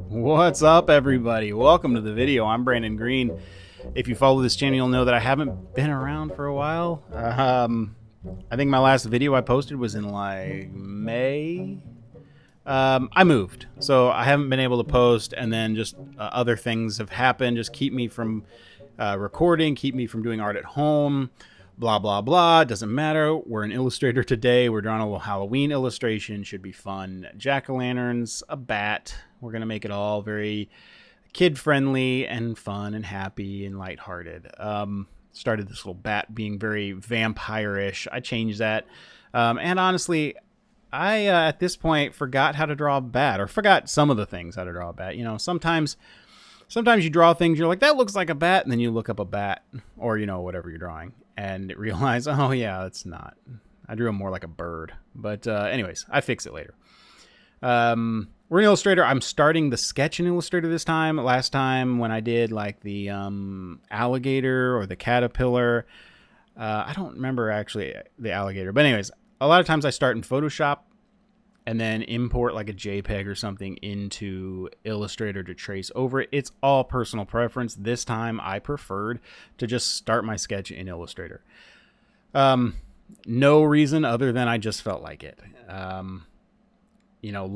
What's up, everybody? Welcome to the video. I'm Brandon Green. If you follow this channel, you'll know that I haven't been around for a while. I think my last video I posted was in like May. I moved, so I haven't been able to post, and then just other things have happened. Just keep me from recording, keep me from doing art at home. Blah blah blah. Doesn't matter. We're in Illustrator today. We're drawing a little Halloween illustration. Should be fun. Jack-o'-lanterns, a bat. We're gonna make it all very kid-friendly and fun and happy and lighthearted. Started this little bat being very vampire-ish. I changed that, and honestly, I at this point forgot how to draw a bat, or forgot some of the things how to draw a bat. You know, sometimes you draw things, you're like, that looks like a bat, and then you look up a bat, or you know, whatever you're drawing, and realize, oh yeah, it's not. I drew him more like a bird. But anyways, I fix it later. We're in Illustrator. I'm starting the sketch in Illustrator this time. Last time when I did like the alligator or the caterpillar, I don't remember actually the alligator. But anyways, a lot of times I start in Photoshop and then import like a JPEG or something into Illustrator to trace over it. It's all personal preference. This time I preferred to just start my sketch in Illustrator. No reason other than I just felt like it. You know,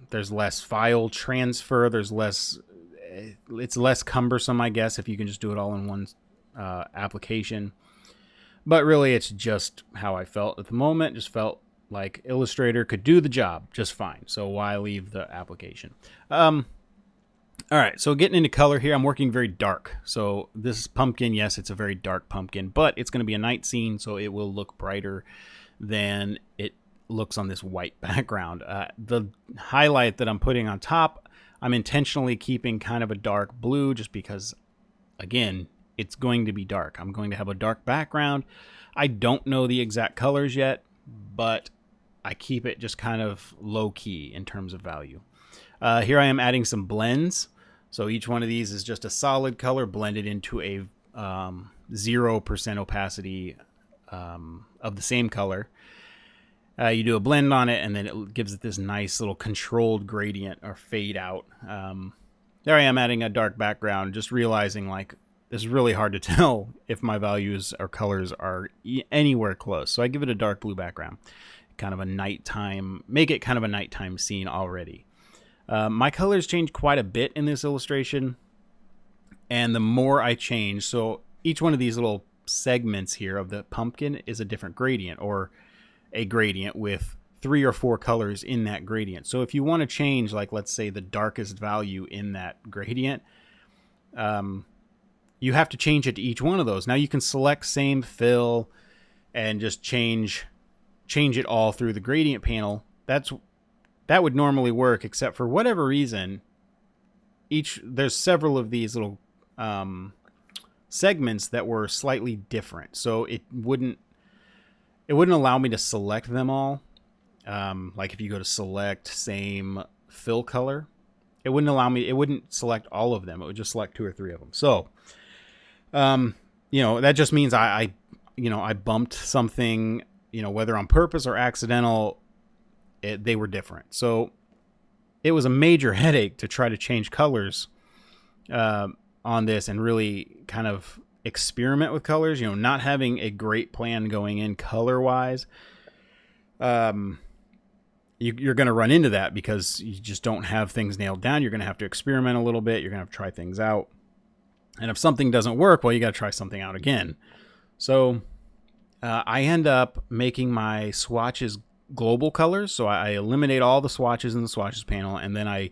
there's less file transfer. It's less cumbersome, I guess, if you can just do it all in one application. But really, it's just how I felt at the moment. Just felt like Illustrator could do the job just fine. So why leave the application? All right, so getting into color here, I'm working very dark. So this pumpkin, yes, it's a very dark pumpkin, but it's going to be a night scene, so it will look brighter than it looks on this white background. The highlight that I'm putting on top, I'm intentionally keeping kind of a dark blue just because, again, it's going to be dark. I'm going to have a dark background. I don't know the exact colors yet, but I keep it just kind of low key in terms of value. Here I am adding some blends. So each one of these is just a solid color blended into a 0% opacity of the same color. You do a blend on it, and then it gives it this nice little controlled gradient or fade out. There I am adding a dark background, just realizing like this is really hard to tell if my values or colors are anywhere close. So I give it a dark blue background, kind of a nighttime, make it kind of a nighttime scene already. My colors change quite a bit in this illustration, and the more I change, so each one of these little segments here of the pumpkin is a different gradient, or a gradient with 3 or 4 colors in that gradient. So if you want to change, like let's say the darkest value in that gradient, you have to change it to each one of those. Now you can select same fill and just change it all through the gradient panel. That would normally work, except for whatever reason, there's several of these little segments that were slightly different. So it wouldn't allow me to select them all. Like if you go to select same fill color, it wouldn't select all of them. It would just select 2 or 3 of them. So, you know, that just means I bumped something, you know, whether on purpose or accidental, they were different. So it was a major headache to try to change colors on this and really kind of experiment with colors, you know, not having a great plan going in color wise. You're going to run into that because you just don't have things nailed down. You're going to have to experiment a little bit. You're going to have to try things out. And if something doesn't work, well, you got to try something out again. So I end up making my swatches global colors. So I eliminate all the swatches in the swatches panel, and then I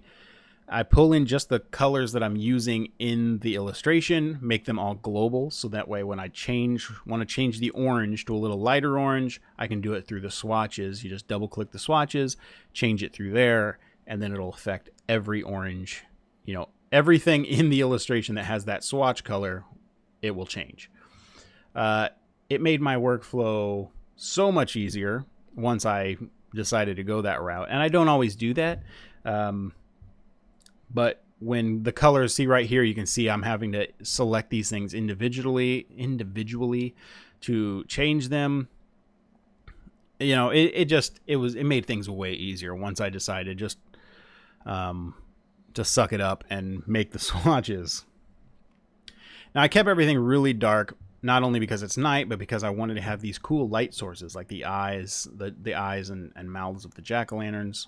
pull in just the colors that I'm using in the illustration, make them all global, so that way when I want to change the orange to a little lighter orange, I can do it through the swatches. You just double click the swatches, change it through there, and then it'll affect every orange. You know, everything in the illustration that has that swatch color, it will change. It made my workflow so much easier once I decided to go that route. And I don't always do that. But when the colors, see right here, you can see I'm having to select these things individually to change them. You know, it made things way easier once I decided just to suck it up and make the swatches. Now I kept everything really dark, not only because it's night, but because I wanted to have these cool light sources like the eyes, the eyes and mouths of the jack-o'-lanterns.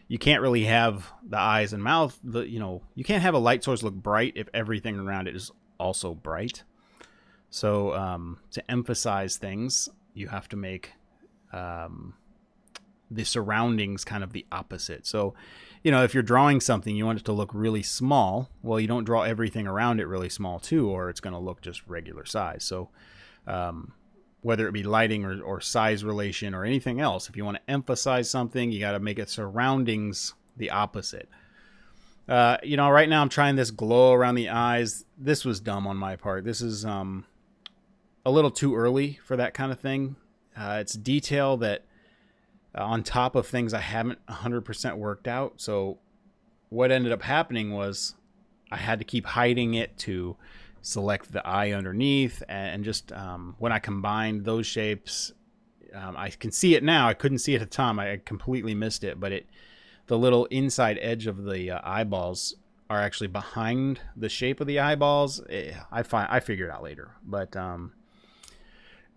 You can't really have the eyes and mouth, you can't have a light source look bright if everything around it is also bright. So to emphasize things, you have to make the surroundings kind of the opposite. So, if you're drawing something, you want it to look really small. Well, you don't draw everything around it really small too, or it's going to look just regular size. So whether it be lighting or size relation or anything else, if you want to emphasize something, you got to make its surroundings the opposite. Right now I'm trying this glow around the eyes. This was dumb on my part. This is a little too early for that kind of thing. It's detail that on top of things I haven't 100% worked out. So what ended up happening was I had to keep hiding it to select the eye underneath, and just when I combined those shapes, I can see it now. I couldn't see it at the time. I completely missed it, but the little inside edge of the eyeballs are actually behind the shape of the eyeballs. I figured it out later, but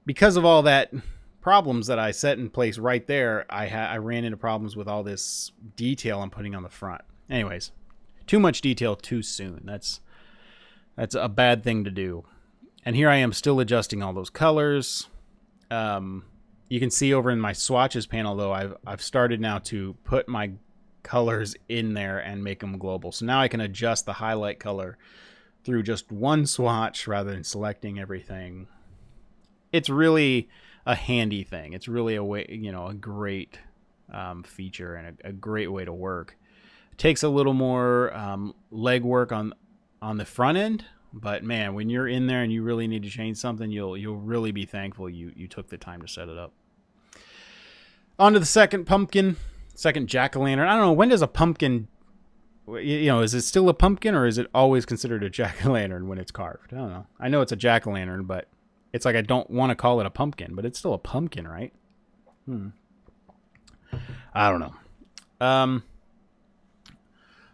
because of all that problems that I set in place right there, I ran into problems with all this detail I'm putting on the front. Anyways, too much detail too soon. That's a bad thing to do. And here I am still adjusting all those colors. You can see over in my swatches panel, though, I've started now to put my colors in there and make them global. So now I can adjust the highlight color through just one swatch rather than selecting everything. It's really a handy thing. It's really a way, a great feature and a great way to work. It takes a little more legwork on the front end, but man, when you're in there and you really need to change something, you'll really be thankful you took the time to set it up. On to the second jack-o'-lantern. I don't know, when does a pumpkin, is it still a pumpkin, or is it always considered a jack-o'-lantern when it's carved? I don't know. I know it's a jack-o'-lantern, but it's like I don't want to call it a pumpkin, but it's still a pumpkin, right? I don't know.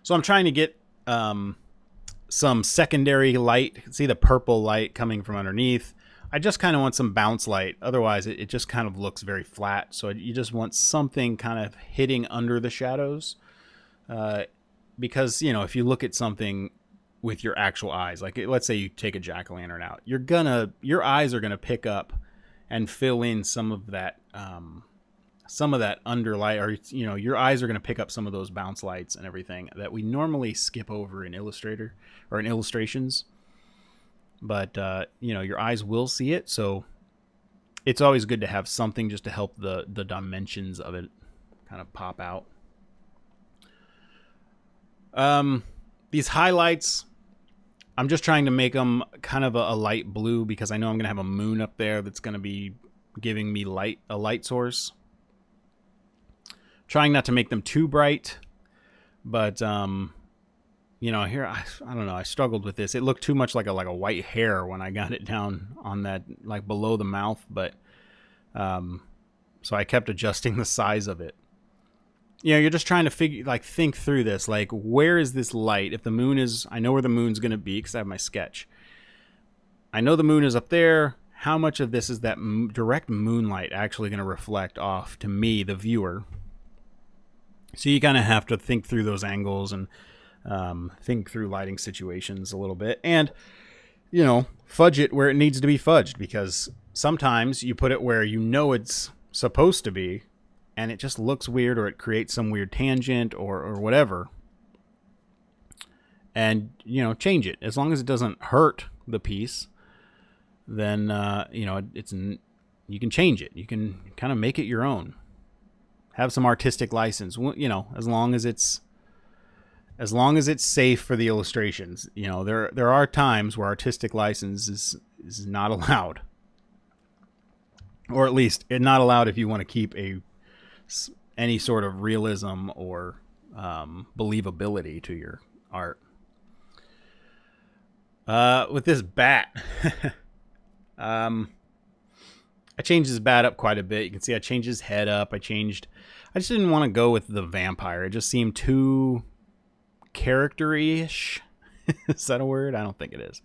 So I'm trying to get some secondary light. You can see the purple light coming from underneath. I just kind of want some bounce light. Otherwise, it just kind of looks very flat. So you just want something kind of hitting under the shadows. Because, if you look at something with your actual eyes, like let's say you take a jack-o'-lantern out, your eyes are gonna pick up and fill in some of that underlight, or your eyes are gonna pick up some of those bounce lights and everything that we normally skip over in Illustrator or in illustrations. But your eyes will see it, so it's always good to have something just to help the dimensions of it kind of pop out. These highlights, I'm just trying to make them kind of a light blue because I know I'm going to have a moon up there that's going to be giving me a light source. Trying not to make them too bright, but here I don't know, I struggled with this. It looked too much like a white hair when I got it down on that, like below the mouth, but so I kept adjusting the size of it. You're just trying to think through this, like, where is this light? If the moon is, I know where the moon's going to be because I have my sketch. I know the moon is up there. How much of this is that direct moonlight actually going to reflect off to me, the viewer? So you kind of have to think through those angles and think through lighting situations a little bit, and fudge it where it needs to be fudged, because sometimes you put it where it's supposed to be and it just looks weird, or it creates some weird tangent or whatever, and change it. As long as it doesn't hurt the piece, then you can change it. You can kind of make it your own, have some artistic license, as long as it's safe for the illustrations. There are times where artistic license is not allowed, or at least not allowed if you want to keep any sort of realism or believability to your art. With this bat, I changed his bat up quite a bit. You can see I changed his head up. I just didn't want to go with the vampire. It just seemed too character-ish. Is that a word? I don't think it is.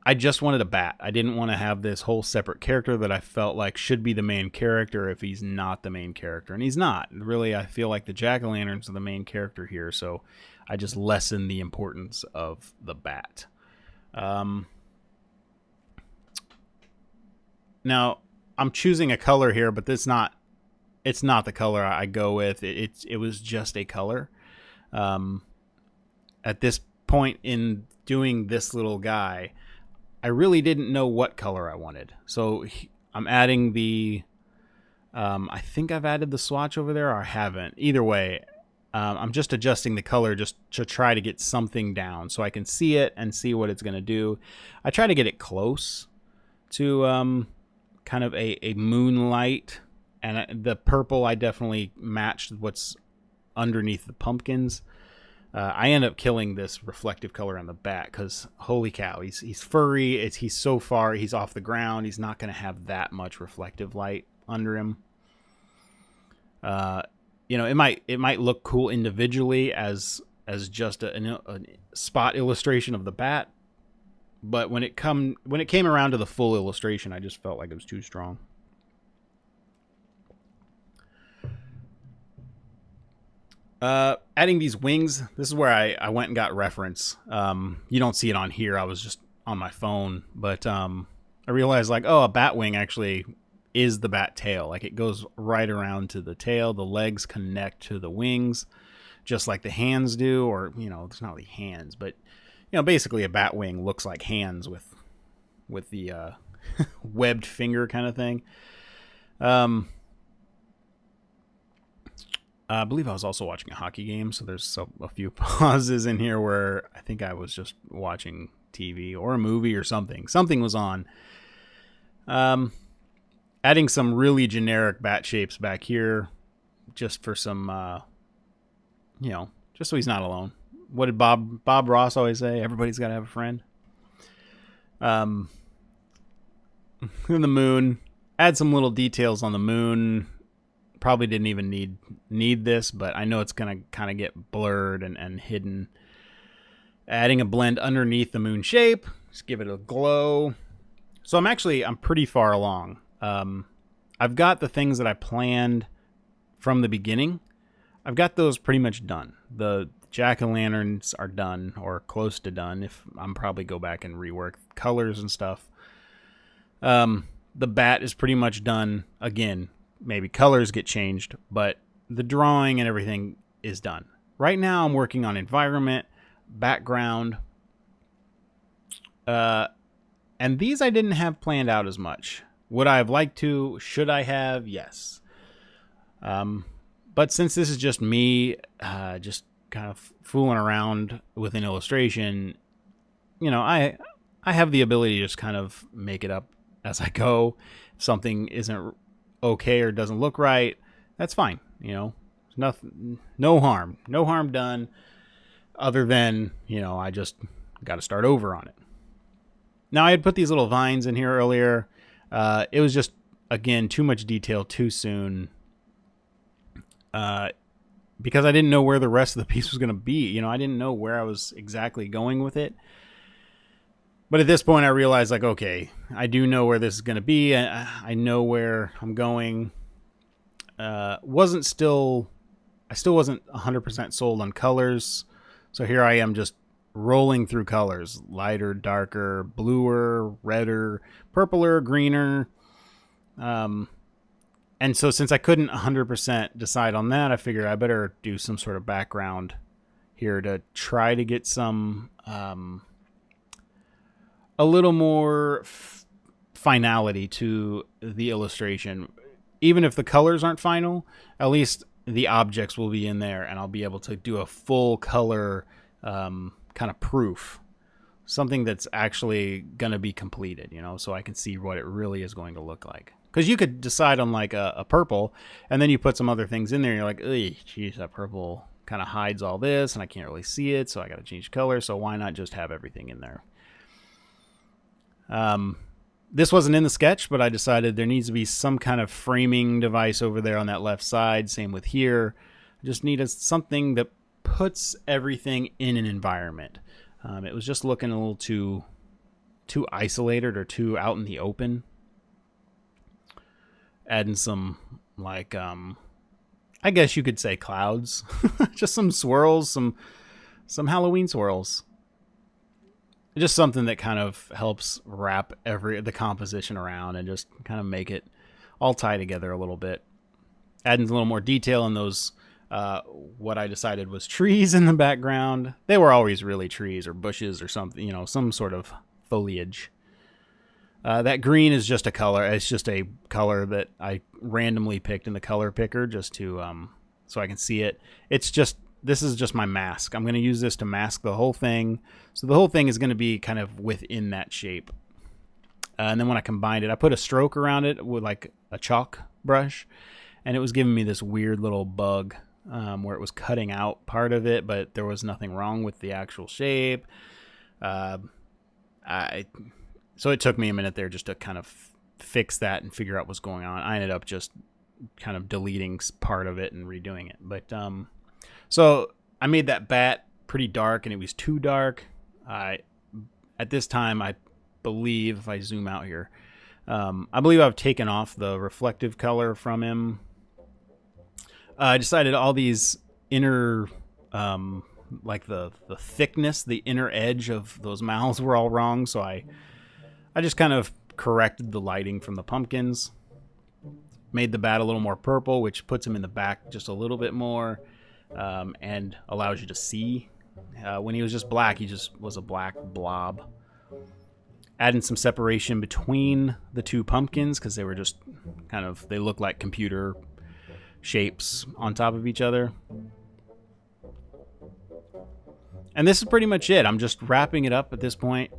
I just wanted a bat. I didn't want to have this whole separate character that I felt like should be the main character if he's not the main character. And he's not. Really, I feel like the jack-o'-lanterns are the main character here, so I just lessened the importance of the bat. Now, I'm choosing a color here, but it's not the color I go with. It was just a color. At this point in doing this little guy, I really didn't know what color I wanted. So I'm adding the, I think I've added the swatch over there, or I haven't. Either way, I'm just adjusting the color just to try to get something down so I can see it and see what it's going to do. I try to get it close to kind of a moonlight, and the purple I definitely matched what's underneath the pumpkins. I end up killing this reflective color on the bat because holy cow, he's furry. He's so far, he's off the ground. He's not going to have that much reflective light under him. It might look cool individually as just a spot illustration of the bat, but when it came around to the full illustration, I just felt like it was too strong. Adding these wings, this is where I went and got reference. You don't see it on here. I was just on my phone, but I realized like, oh, a bat wing actually is the bat tail. Like it goes right around to the tail. The legs connect to the wings, just like the hands do. Or it's not really hands, but basically a bat wing looks like hands with the webbed finger kind of thing. I believe I was also watching a hockey game, so there's a few pauses in here where I think I was just watching TV or a movie or something. Something was on. Adding some really generic bat shapes back here, just for some, just so he's not alone. What did Bob Ross always say? Everybody's got to have a friend. And the moon. Add some little details on the moon. Probably didn't even need this, but I know it's going to kind of get blurred and hidden. Adding a blend underneath the moon shape. Just give it a glow. So I'm pretty far along. I've got the things that I planned from the beginning. I've got those pretty much done. The jack-o'-lanterns are done or close to done. If I'm probably go back and rework colors and stuff. The bat is pretty much done. Again, maybe colors get changed, but the drawing and everything is done. Right now I'm working on environment, background, and these I didn't have planned out as much. Would I have liked to? Should I have? Yes. But since this is just me, just kind of fooling around with an illustration, I have the ability to just kind of make it up as I go. If something isn't okay or doesn't look right, that's fine. Nothing, no harm done, other than I just got to start over on it. Now I had put these little vines in here earlier. It was just, again, too much detail too soon, because I didn't know where the rest of the piece was going to be. I didn't know where I was exactly going with it. But at this point, I realized, like, okay, I do know where this is going to be. I know where I'm going. I still wasn't 100% sold on colors. So here I am just rolling through colors. Lighter, darker, bluer, redder, purpler, greener. And so since I couldn't 100% decide on that, I figured I better do some sort of background here to try to get some... a little more finality to the illustration. Even if the colors aren't final, at least the objects will be in there, and I'll be able to do a full color kind of proof. Something that's actually going to be completed, so I can see what it really is going to look like. Because you could decide on like a purple, and then you put some other things in there, and you're like, geez, that purple kind of hides all this, and I can't really see it, so I got to change color. So why not just have everything in there? This wasn't in the sketch, but I decided there needs to be some kind of framing device over there on that left side. Same with here. I just needed something that puts everything in an environment. It was just looking a little too isolated or too out in the open. Adding some, like, I guess you could say clouds. Just some swirls, some Halloween swirls. Just something that kind of helps wrap the composition around and just kind of make it all tie together a little bit. Adding a little more detail in those, what I decided was trees in the background. They were always really trees or bushes or something, some sort of foliage. That green is just a color. It's just a color that I randomly picked in the color picker just to, so I can see it. This is just my mask. I'm going to use this to mask the whole thing. So the whole thing is going to be kind of within that shape. And then when I combined it, I put a stroke around it with like a chalk brush. And it was giving me this weird little bug where it was cutting out part of it, but there was nothing wrong with the actual shape. So it took me a minute there just to kind of fix that and figure out what's going on. I ended up just kind of deleting part of it and redoing it. But so I made that bat pretty dark, and it was too dark. At this time, I believe, if I zoom out here, I believe I've taken off the reflective color from him. I decided all these inner, like the thickness, the inner edge of those mouths were all wrong, so I just kind of corrected the lighting from the pumpkins. Made the bat a little more purple, which puts him in the back just a little bit more. And allows you to see. When he was just black, he just was a black blob. Adding some separation between the two pumpkins because they were just they look like computer shapes on top of each other. And this is pretty much it. I'm just wrapping it up at this point.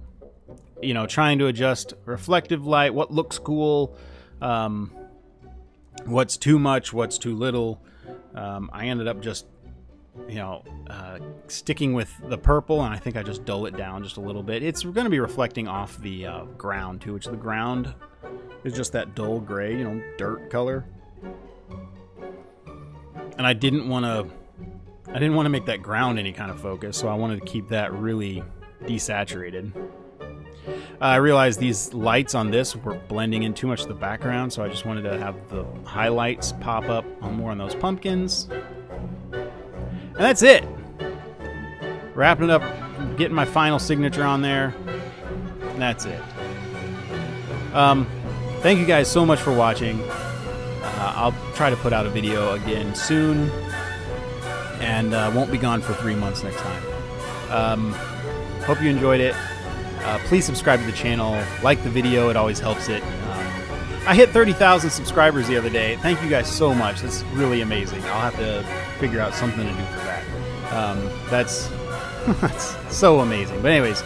Trying to adjust reflective light, what looks cool, what's too much, what's too little. I ended up just sticking with the purple, and I think I just dull it down just a little bit. It's going to be reflecting off the ground too, which the ground is just that dull gray, dirt color. And I didn't want to make that ground any kind of focus, so I wanted to keep that really desaturated. I realized these lights on this were blending in too much of the background, so I just wanted to have the highlights pop up more on those pumpkins. And that's it. Wrapping it up, getting my final signature on there. And that's it. Thank you guys so much for watching. I'll try to put out a video again soon. And won't be gone for 3 months next time. Hope you enjoyed it. Please subscribe to the channel. Like the video. It always helps it. I hit 30,000 subscribers the other day. Thank you guys so much. That's really amazing. I'll have to figure out something to do for that. That's so amazing. But anyways,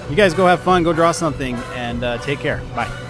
you guys go have fun. Go draw something. And take care. Bye.